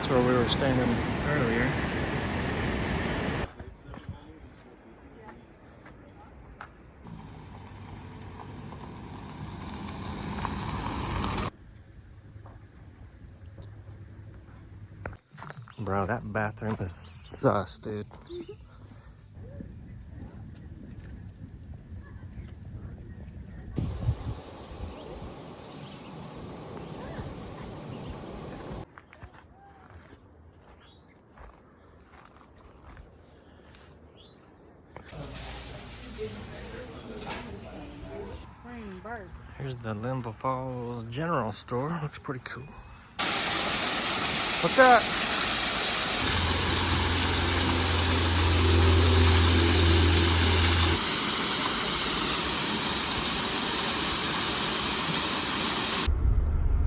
That's where we were standing earlier. Bro, that bathroom is sus, dude. Here's the Linville Falls General Store. Looks pretty cool. What's up?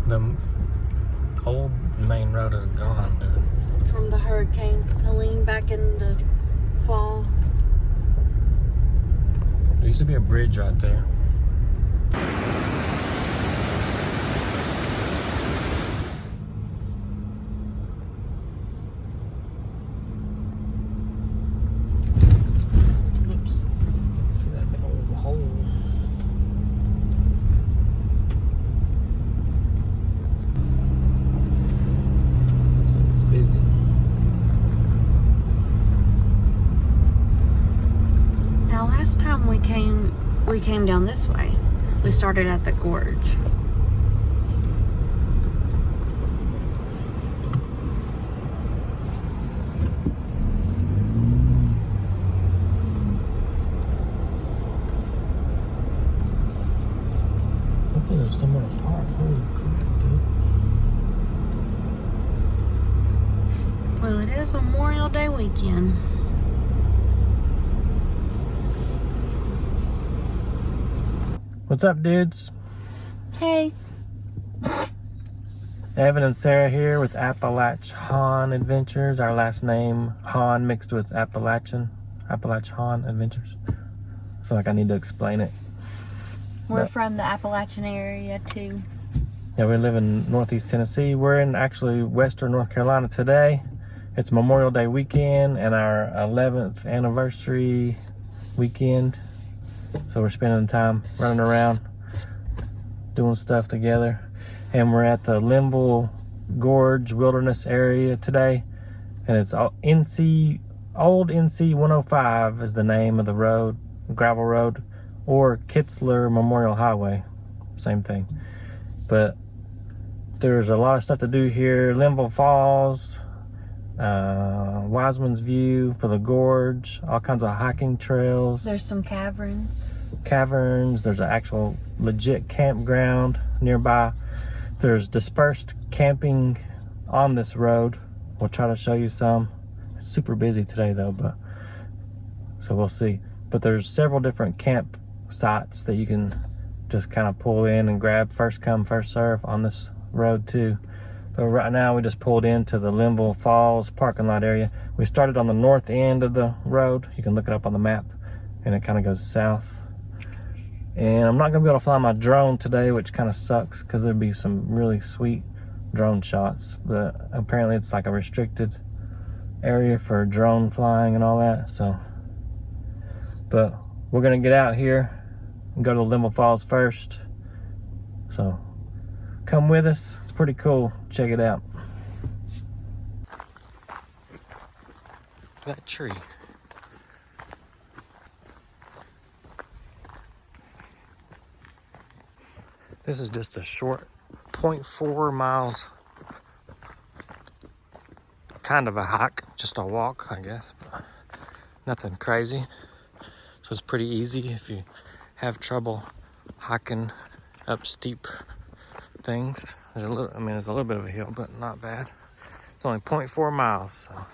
The old main road is gone, dude. From the hurricane, Helene back in the fall. There used to be a bridge right there. Oops. See that old hole? Looks like it's busy. Now last time we came down this way. We started at the gorge. I think there's somewhere to park. Holy crap, dude. Well, it is Memorial Day weekend. What's up, dudes? Hey. Evan and Sarah here with AppalachHaun Adventures. Our last name, Han, mixed with Appalachian. AppalachHaun Adventures. I feel like I need to explain it. We're from the Appalachian area too. Yeah, we live in Northeast Tennessee. We're in actually Western North Carolina today. It's Memorial Day weekend and our 11th anniversary weekend. So we're spending time running around, doing stuff together. And we're at the Linville Gorge Wilderness area today. And it's old NC 105 is the name of the road, gravel road, or Kitzler Memorial Highway, same thing. But there's a lot of stuff to do here. Linville Falls, Wiseman's View for the gorge, all kinds of hiking trails. There's some caverns. There's an actual legit campground nearby. There's dispersed camping on this road. We'll try to show you some. It's super busy today though, but so we'll see. But there's several different camp sites that you can just kind of pull in and grab, first come first serve on this road too. But right now we just pulled into the Linville Falls parking lot area. We started on the north end of the road. You can look it up on the map, and it kind of goes south. And I'm not gonna be able to fly my drone today, which kind of sucks because there'd be some really sweet drone shots. But apparently it's like a restricted area for drone flying and all that. So, but we're gonna get out here and go to Linville Falls first. So come with us. It's pretty cool. Check it out. That tree. This is just a short 0.4 miles. Kind of a hike, just a walk, I guess. But nothing crazy. So it's pretty easy if you have trouble hiking up steep things. There's a little, there's a little bit of a hill, but not bad. It's only 0.4 miles, so.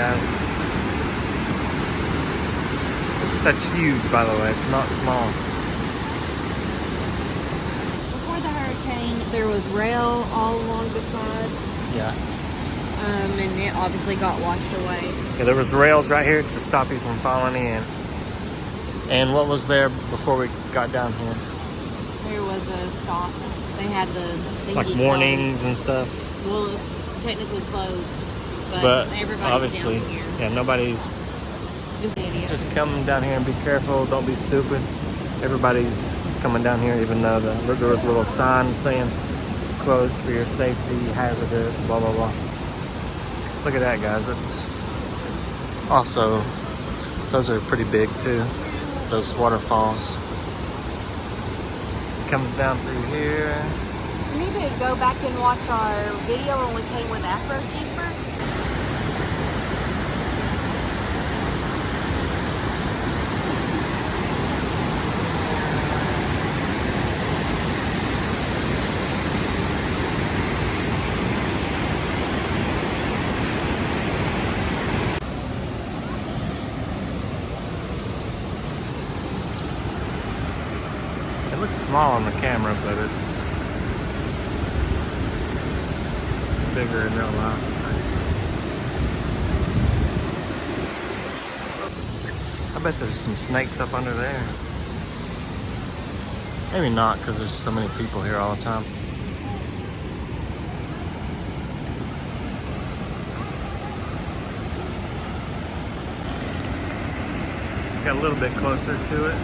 guys. That's huge, by the way. It's not small. Before the hurricane, there was rail all along the side. Yeah. And it obviously got washed away. Yeah, there was rails right here to stop you from falling in. And what was there before we got down here? There was a stop. They had the Like warnings and stuff. Well, it's technically closed, But everybody's obviously, down here. yeah, nobody's Just idiots. just come down here and be careful. Don't be stupid. Everybody's coming down here, even though there was a little sign saying closed for your safety, hazardous, blah blah blah. Look at that, guys. That's also, those are pretty big too. Those waterfalls. It comes down through here. We need to go back and watch our video when we came with Afro Jeeper. It looks small on the camera, but it's bigger in real life. I bet there's some snakes up under there. Maybe not, because there's so many people here all the time. Got a little bit closer to it.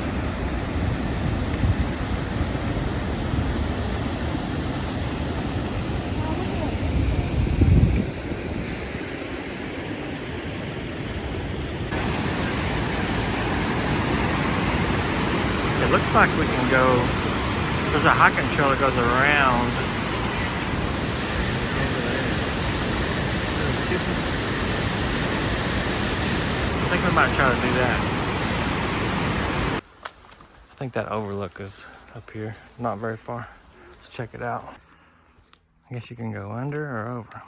It looks like we can go, there's a hiking trail that goes around. I think we might try to do that. I think that overlook is up here, not very far. Let's check it out. I guess you can go under or over.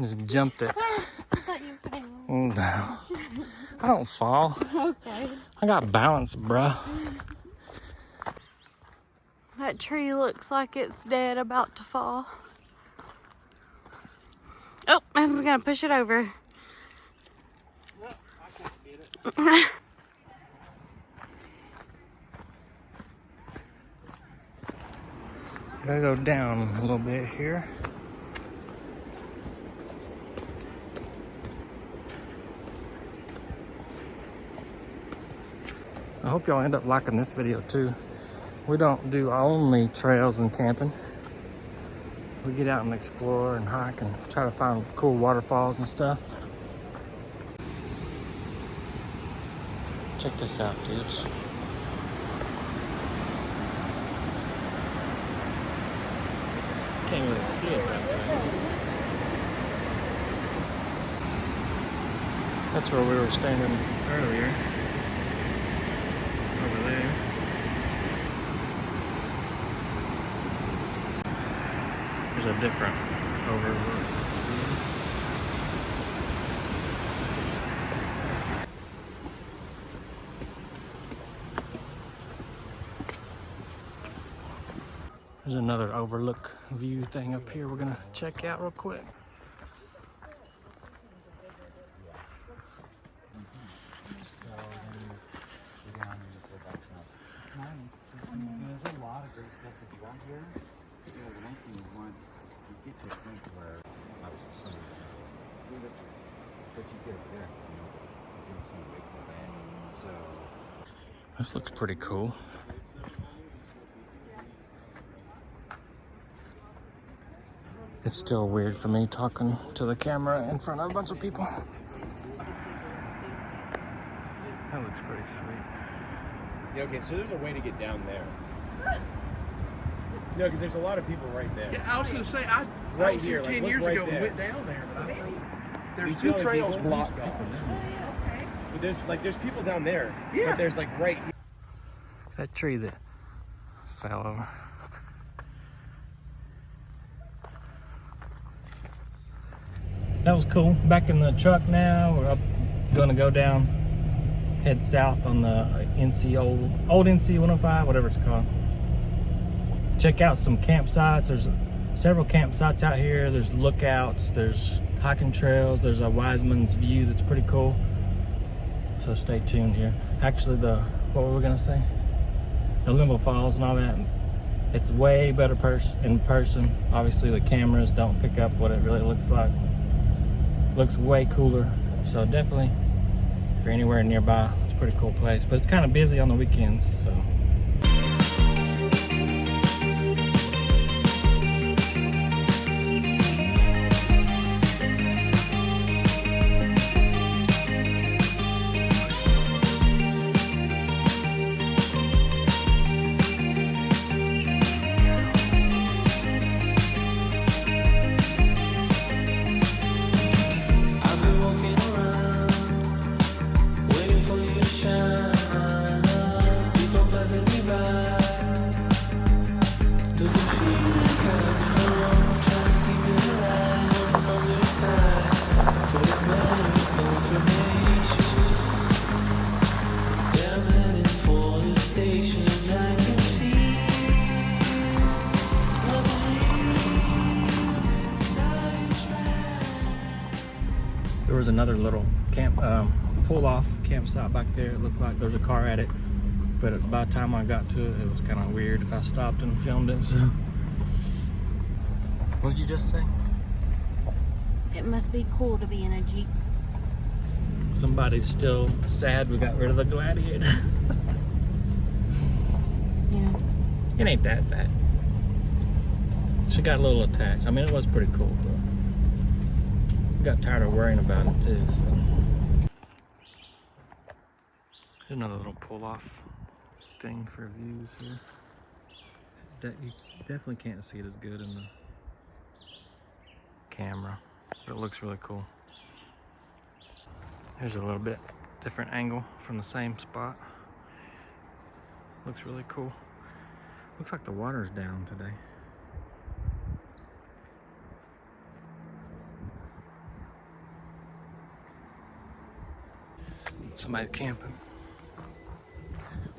Just jumped it. I thought you fell. No, I don't fall. Okay. I got balance, bruh. That tree looks like it's dead, about to fall. Oh, Evan's gonna push it over. Well, I can't get it. Gotta go down a little bit here. I hope y'all end up liking this video too. We don't do only trails and camping. We get out and explore and hike and try to find cool waterfalls and stuff. Check this out, dudes. Can't really see it right there. That's where we were standing earlier. Over there. There's a different overlook. There's another overlook view thing up here we're gonna check out real quick. There's a lot of great stuff that you got here. You know, the nice thing is one, you get to a point where obviously some of it, but you get over there, you know, you give them some weight for that. So This looks pretty cool. It's still weird for me talking to the camera in front of a bunch of people. That looks pretty sweet. Yeah, okay, so there's a way to get down there. No, because there's a lot of people right there. Yeah, I was going to say, I Right was here, here like, 10 look years right ago there. and went down there. But there's You see two all the trails people? blocked off. But there's people down there. Yeah. But there's like right here. That tree that fell over. That was cool. Back in the truck now. We're gonna go down, head south on the old NC 105, whatever it's called. Check out some campsites. There's several campsites out here. There's lookouts, there's hiking trails, there's a Wiseman's View that's pretty cool. So stay tuned here. Actually, what were we gonna say? The Linville Falls and all that. It's way better in person. Obviously, the cameras don't pick up what it really looks like. Looks way cooler. So definitely, if you're anywhere nearby, it's a pretty cool place. But it's kind of busy on the weekends, so. There was another little pull-off campsite back there. It looked like there's a car at it, but by the time I got to it, it was kind of weird if I stopped and filmed it. So, what did you just say? It must be cool to be in a Jeep. Somebody's still sad we got rid of the Gladiator. Yeah. It ain't that bad. She got a little attached. I mean, it was pretty cool, but got tired of worrying about it too, so. Here's another little pull-off thing for views here. You definitely can't see it as good in the camera, but it looks really cool. Here's a little bit different angle from the same spot. Looks really cool. Looks like the water's down today. Somebody camping.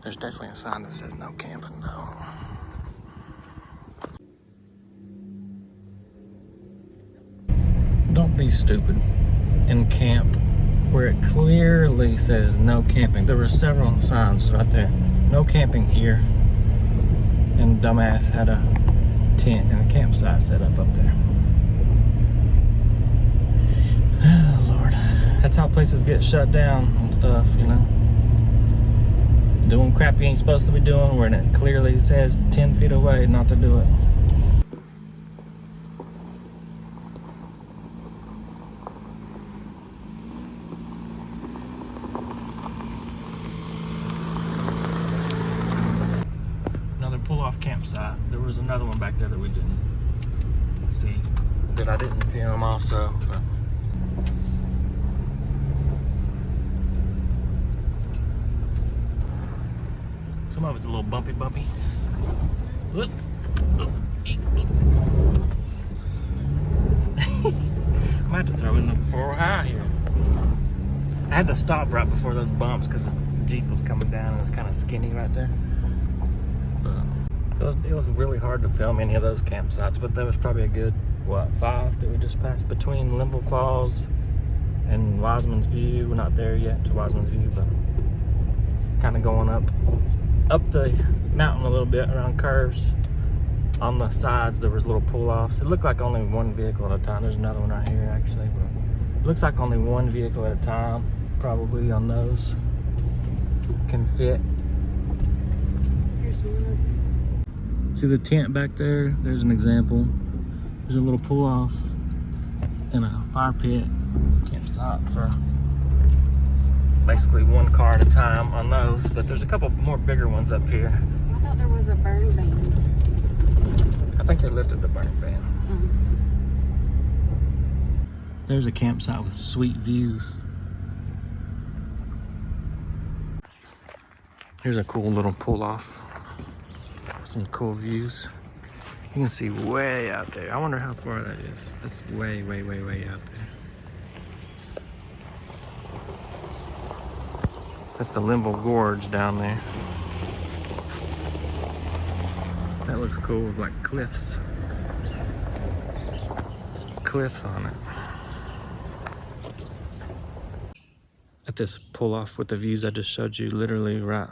There's definitely a sign that says no camping though. Don't be stupid and camp where it clearly says no camping. There were several signs right there. No camping here. And dumbass had a tent and a campsite set up there. Oh Lord. That's how places get shut down and stuff, you know. Doing crap you ain't supposed to be doing where it clearly says 10 feet away not to do it. Another pull-off campsite. There was another one back there that we didn't see, that I didn't film also, but some of it's a little bumpy. Whoop. I might have to throw in the 4 high here. I had to stop right before those bumps because the Jeep was coming down and it was kind of skinny right there. But it was really hard to film any of those campsites, but there was probably a good, 5 that we just passed between Linville Falls and Wiseman's View. We're not there yet to Wiseman's View, but kind of going up the mountain a little bit around curves. On the sides there was little pull-offs. It looked like only one vehicle at a time. There's another one right here actually, but it looks like only one vehicle at a time probably on those can fit. Here's one. See the tent back there? There's an example. There's a little pull-off and a fire pit campsite for basically one car at a time on those, but there's a couple more bigger ones up here. I thought there was a burn ban. I think they lifted the burn ban. Mm-hmm. There's a campsite with sweet views. Here's a cool little pull off. Some cool views. You can see way out there. I wonder how far that is. That's way, way, way, way out there. That's the Linville Gorge down there. That looks cool with like cliffs. Cliffs on it. At this pull off with the views I just showed you, literally right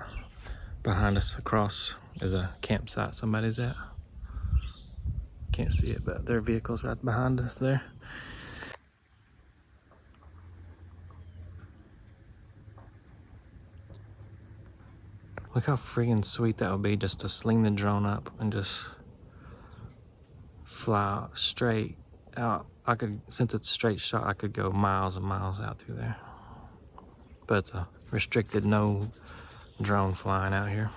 behind us across is a campsite somebody's at. Can't see it, but their vehicle's right behind us there. Look how freaking sweet that would be just to sling the drone up and just fly straight out. I could, since it's straight shot, I could go miles and miles out through there. But it's a restricted, no drone flying out here.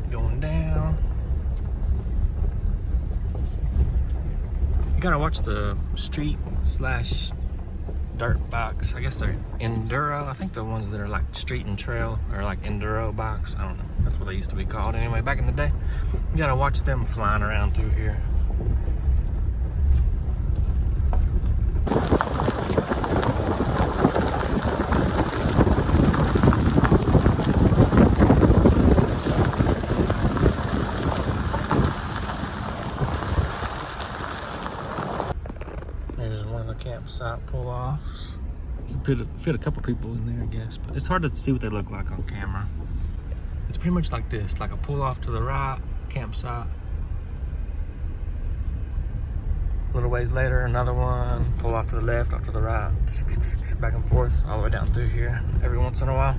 Going down. You gotta watch the street slash dirt bikes. I guess they're enduro. I think the ones that are like street and trail are like enduro bikes. I don't know. That's what they used to be called anyway back in the day. You gotta watch them flying around through here. There's one of the campsite pull-offs. You could fit a couple people in there, I guess, but it's hard to see what they look like on camera. It's pretty much like this, like a pull-off to the right, campsite. A little ways later, another one, pull off to the left, off to the right, back and forth, all the way down through here, every once in a while.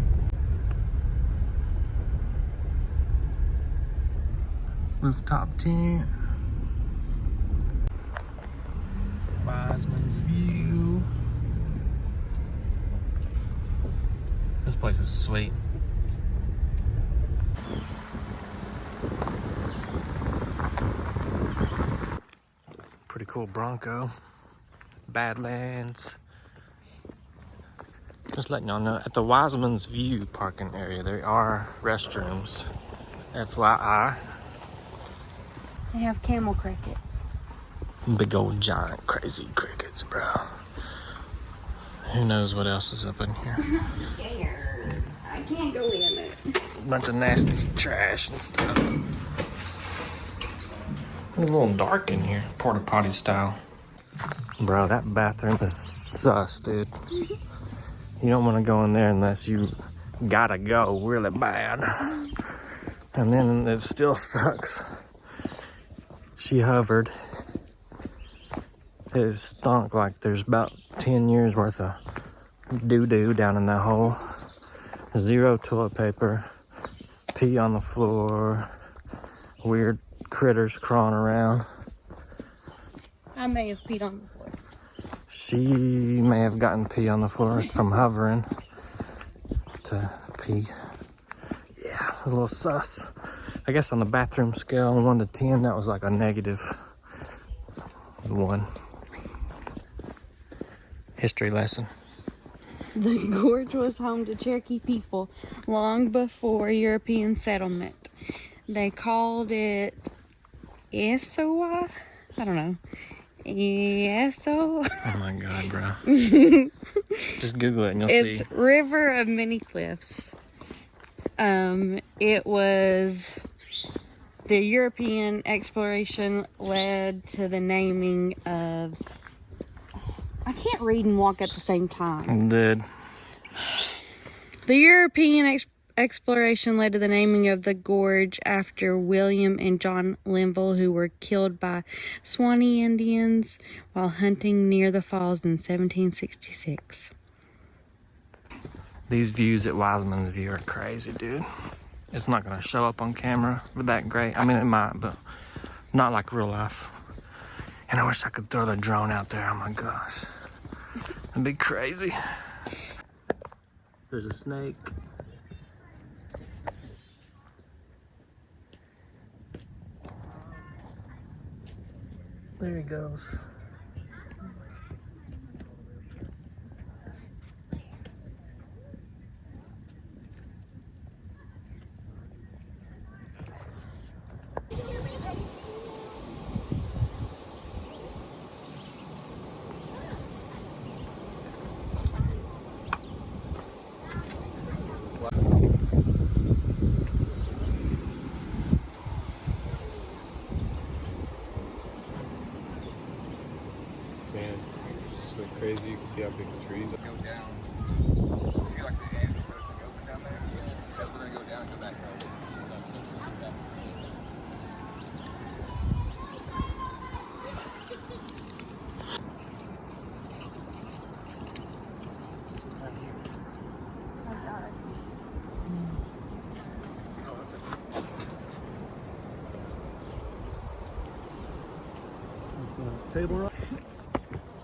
Rooftop tent. Wiseman's View. This place is sweet. Pretty cool Bronco. Badlands. Just letting y'all know, at the Wiseman's View parking area, there are restrooms. FYI. They have camel crickets. Big old giant crazy crickets, bro. Who knows what else is up in here? I'm scared. I can't go in it. Bunch of nasty trash and stuff. It's a little dark in here, porta potty style. Bro, that bathroom is sus, dude. You don't want to go in there unless you gotta go really bad. And then it still sucks. She hovered. It stunk like there's about 10 years worth of doo-doo down in that hole. 0 toilet paper, pee on the floor, weird critters crawling around. I may have peed on the floor. She may have gotten pee on the floor from hovering to pee. Yeah, a little sus. I guess on the bathroom scale, 1 to 10, that was like a -1. History lesson. The gorge was home to Cherokee people long before European settlement. They called it Esowa? I don't know. Eso? Oh my god, bro. Just Google it and you'll It's see. River of Many Cliffs. It was the European exploration led to the naming of. I can't read and walk at the same time. Dude. The European exploration led to the naming of the gorge after William and John Linville, who were killed by Shawnee Indians while hunting near the falls in 1766. These views at Wiseman's View are crazy, dude. It's not gonna show up on camera but that great. I mean, it might, but not like real life. And I wish I could throw the drone out there. Oh my gosh. That'd be crazy. There's a snake. There he goes. crazy. You can see how big the trees are. Go down. See like the end where it's like open down there? Yeah. That's we're gonna go down and go back up.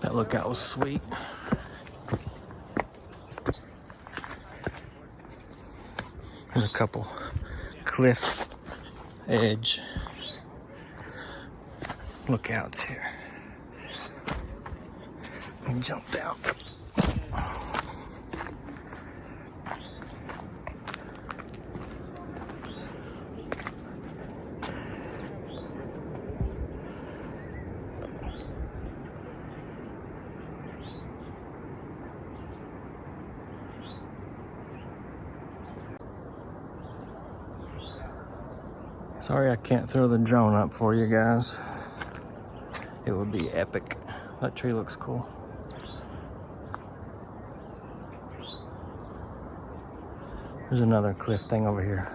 That lookout was sweet. There's a couple cliff edge lookouts here. We jumped out. Sorry I can't throw the drone up for you guys. It would be epic. That tree looks cool. There's another cliff thing over here.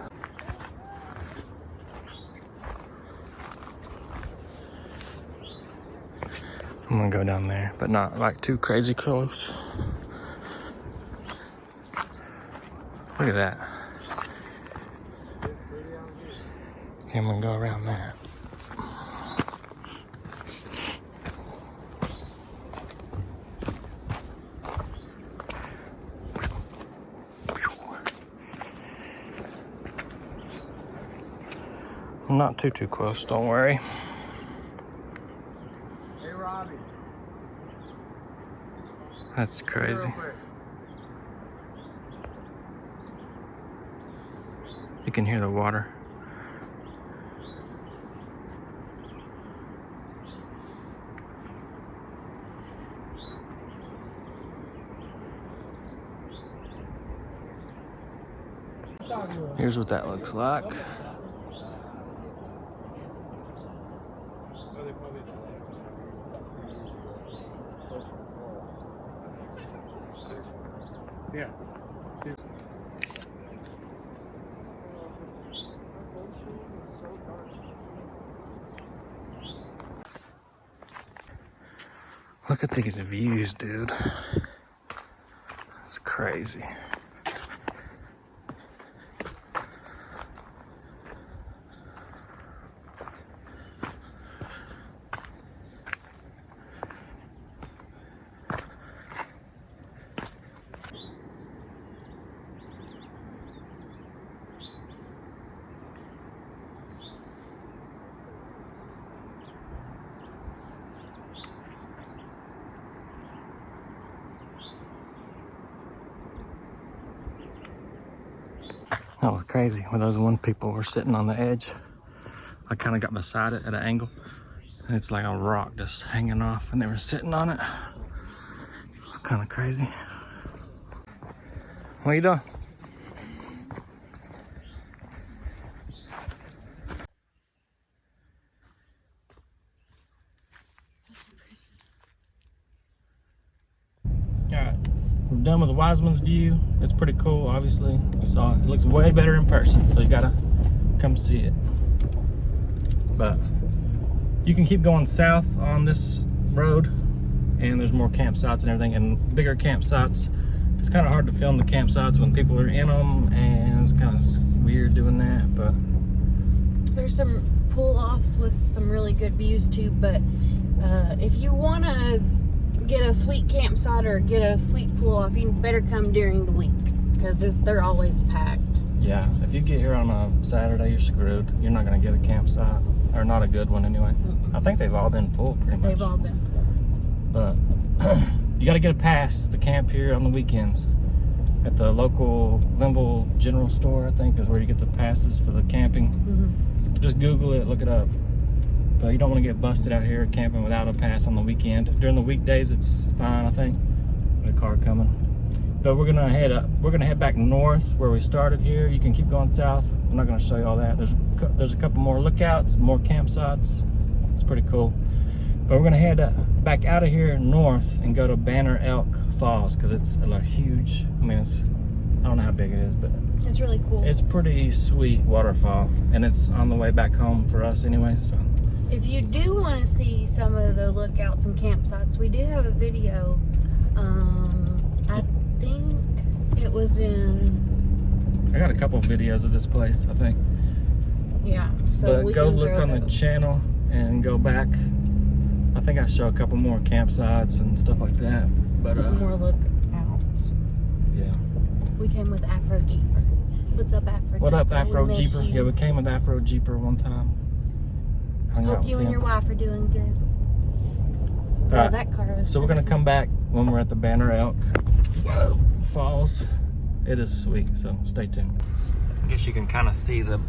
I'm gonna go down there, but not like too crazy close. Look at that. Okay, I'm gonna go around that. I'm not too close, don't worry. Hey Robbie. That's crazy. You can hear the water. Here's what that looks like. Yeah. Look at these views, dude. It's crazy. That was crazy when those one people were sitting on the edge. I kind of got beside it at an angle, and it's like a rock just hanging off, and they were sitting on it. It's kind of crazy. What are you doing? Alright, we're done with the Wiseman's View. It's pretty cool, obviously. You saw it. It looks way better in person, so you gotta come see it. But you can keep going south on this road, and there's more campsites and everything, and bigger campsites. It's kind of hard to film the campsites when people are in them, and it's kind of weird doing that, but There's some pull-offs with some really good views too, but if you want to get a sweet campsite or get a sweet pull-off, you better come during the week, because they're always packed. yeah, if you get here on a Saturday, you're screwed. You're not going to get a campsite, or not a good one anyway. I think they've all been full pretty much. They've all been full. But you got to get a pass to camp here on the weekends at the local Linville General Store, I think, is where you get the passes for the camping. Just Google it, look it up. But you don't want to get busted out here camping without a pass on the weekend. During the weekdays, it's fine, I think. There's a car coming. But we're gonna head up. We're gonna head back north where we started here. You can keep going south. I'm not gonna show you all that. There's a couple more lookouts, more campsites. It's pretty cool. But we're gonna head back out of here north and go to Banner Elk Falls because it's a huge, I mean, I don't know how big it is, but It's really cool. it's pretty sweet waterfall, and it's on the way back home for us anyway, so. If you do want to see some of the lookouts and campsites, we do have a video. I think it was in... I got a couple of videos of this place, I think. Yeah, so But we go can look throw on the those. channel and go back. I think I show a couple more campsites and stuff like that. But Some more lookouts. yeah. We came with Afro Jeeper. What's up, Afro Jeeper? What up, Afro We miss Jeeper? you. Yeah, we came with Afro Jeeper one time. Hung out Hope you with and your him. wife are doing good. All Oh, right. that car was So we're gonna crazy. come back when we're at the Banner Elk Falls. It is sweet, so stay tuned. I guess you can kind of see the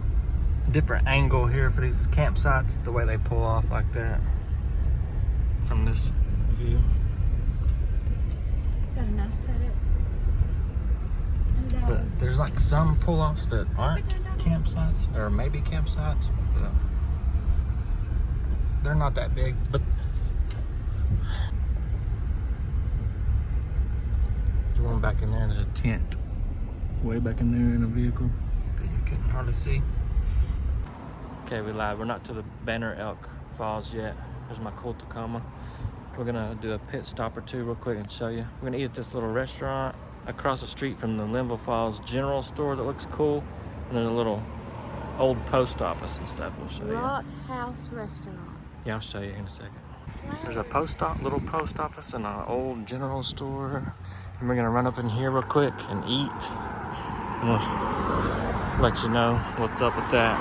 different angle here for these campsites, the way they pull off like that from this view. Got a nice setup. But there's like some pull-offs that aren't campsites, or maybe campsites, but they're not that big. But there's one back in there, there's a tent way back in there in a vehicle that you couldn't hardly see. Okay, we lied. We're not to the Banner Elk Falls yet. There's my cool Tacoma. We're gonna do a pit stop or two real quick and show you. We're gonna eat at this little restaurant across the street from the Linville Falls general store that looks cool. And there's a little old post office and stuff we'll show you. Rock House Restaurant. Yeah, I'll show you in a second. There's a little post office and an old general store. And we're gonna run up in here real quick and eat. And we'll let you know what's up with that.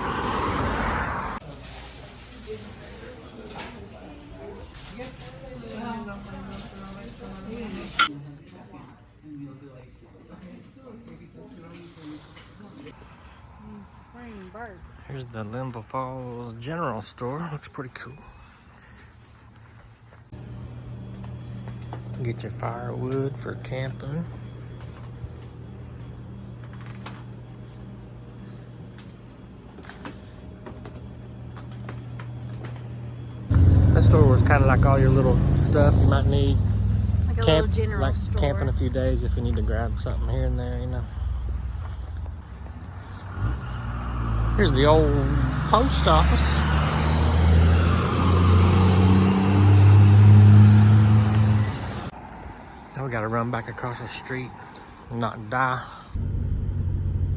Here's the Linville Falls general store. Looks pretty cool. Get your firewood for camping. That store was kind of like all your little stuff you might need. Like a Camp, little general like store. camping a few days if you need to grab something here and there, you know. Here's the old post office. Now we gotta run back across the street and not die.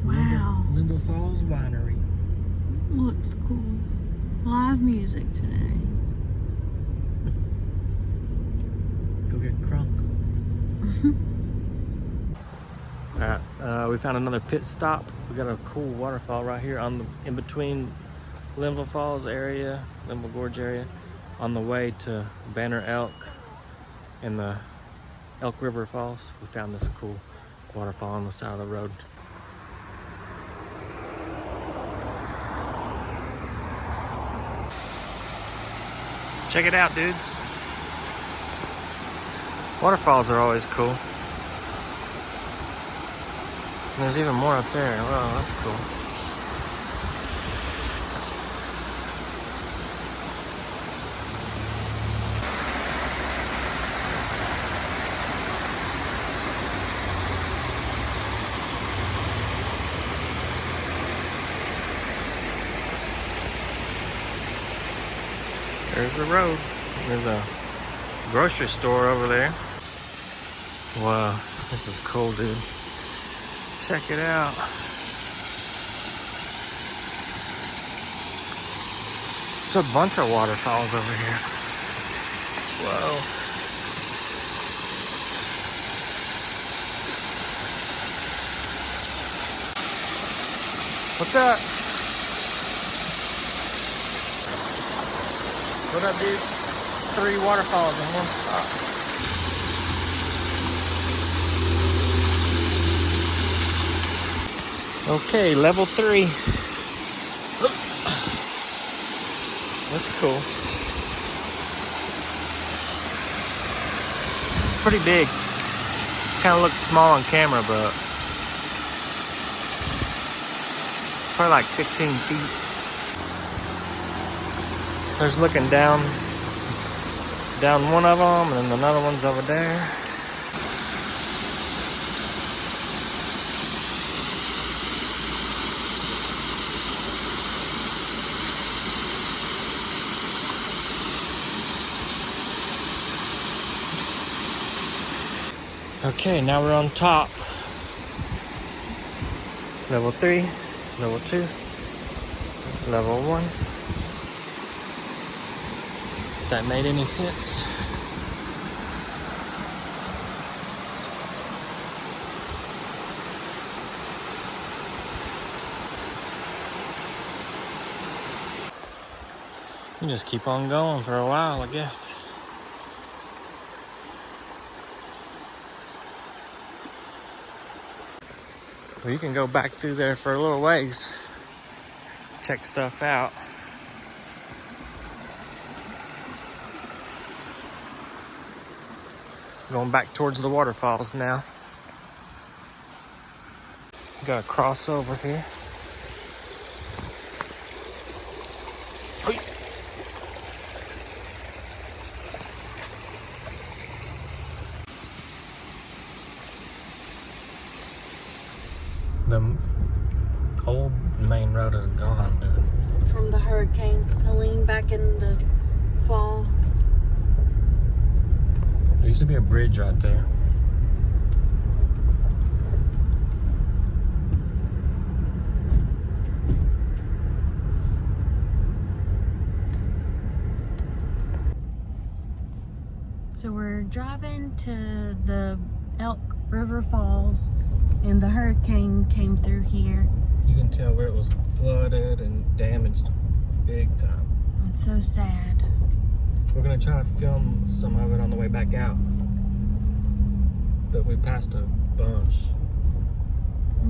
Wow. Linville Falls Winery. Looks cool. Live music today. Go get crunk. Alright, we found another pit stop. We got a cool waterfall right here in between Linville Falls area, Linville Gorge area, on the way to Banner Elk and the Elk River Falls. We found this cool waterfall on the side of the road. Check it out, dudes. Waterfalls are always cool. And there's even more up there. Wow, that's cool. There's the road. There's a grocery store over there. Wow, this is cool, dude. Check it out. There's a bunch of waterfalls over here. Whoa. What's up? What up, dudes? 3 waterfalls in one spot. Okay, level 3. That's cool. Pretty big. Kind of looks small on camera, but it's probably like 15 feet. There's looking down down one of them, and then another one's over there. Okay, now we're on top. Level 3, level 2, level 1. If that made any sense. You just keep on going for a while, I guess. Well, you can go back through there for a little ways. Check stuff out. Going back towards the waterfalls now. Got a crossover here. The old main road is gone, dude. From the Hurricane Helene back in the fall. There used to be a bridge right there. So we're driving to the Elk River Falls, and the hurricane came through here. You can tell where it was flooded and damaged big time. It's so sad. We're gonna try to film some of it on the way back out, but we passed a bunch.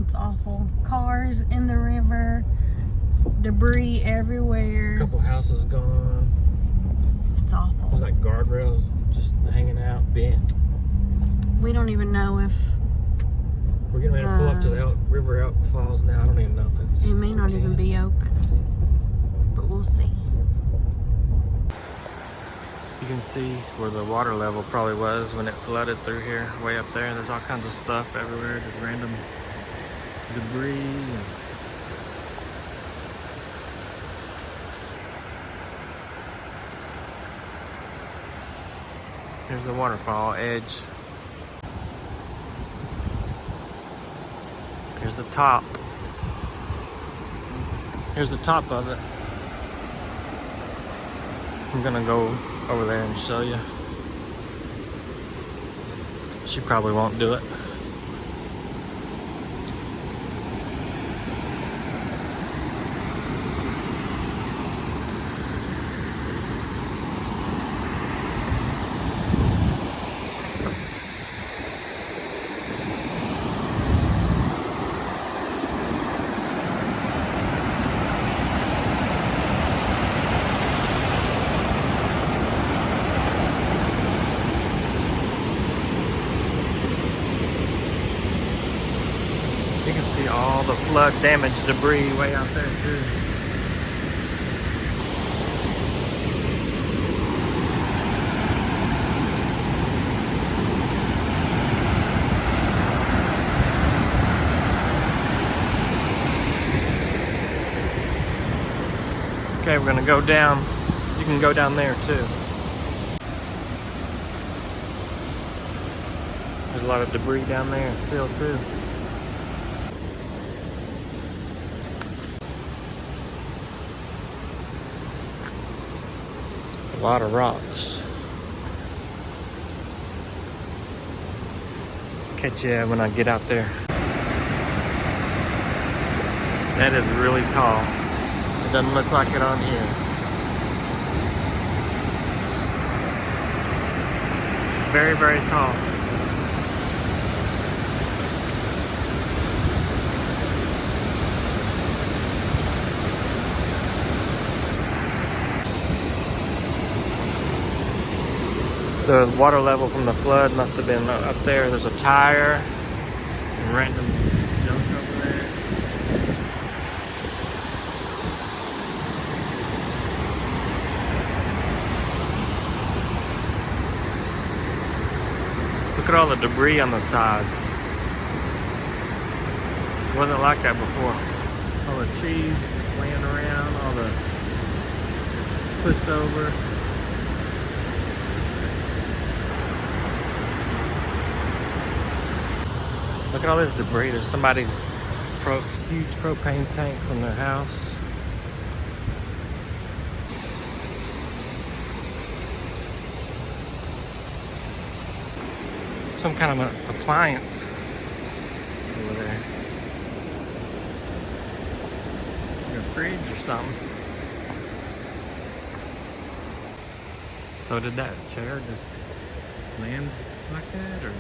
It's awful. Cars in the river, debris everywhere. A couple houses gone. It's awful. There's like guardrails just hanging out, bent. We don't even know if We're getting ready to pull up to the Elk River Falls now. I don't even know if it's. it may not even be open, but we'll see. You can see where the water level probably was when it flooded through here, way up there. There's all kinds of stuff everywhere, just random debris. Here's the waterfall edge. Here's the top. Here's the top of it. I'm gonna go over there and show you. She probably won't do it. You can see all the flood damaged debris way out there too. Okay, we're gonna go down. You can go down there too. There's a lot of debris down there still too. A lot of rocks. Catch you when I get out there. That is really tall. It doesn't look like it on here. Very, very tall. The water level from the flood must have been up there. There's a tire and random junk over there. at all the debris on the sides. It wasn't like that before. All the trees laying around, all the pushed over. Look at all this debris. There's somebody's huge propane tank from their house. Some kind of an appliance over there. Like a fridge or something. So did that chair just land like that, or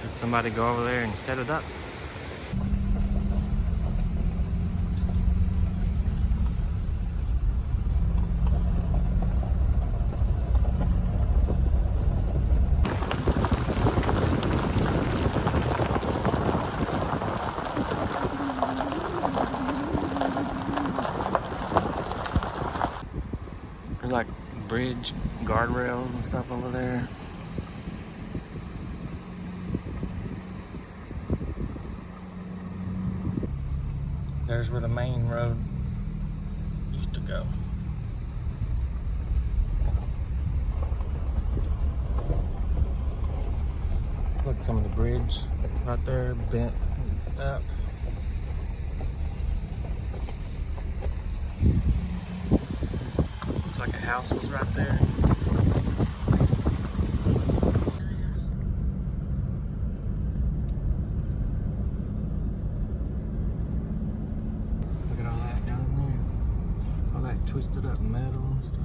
did somebody go over there and set it up? There's like bridge guardrails and stuff over there. There's where the main road used to go. Look, some of the bridge right there bent up. Looks like a house was right there. Look at all that down there. All that twisted up metal and stuff.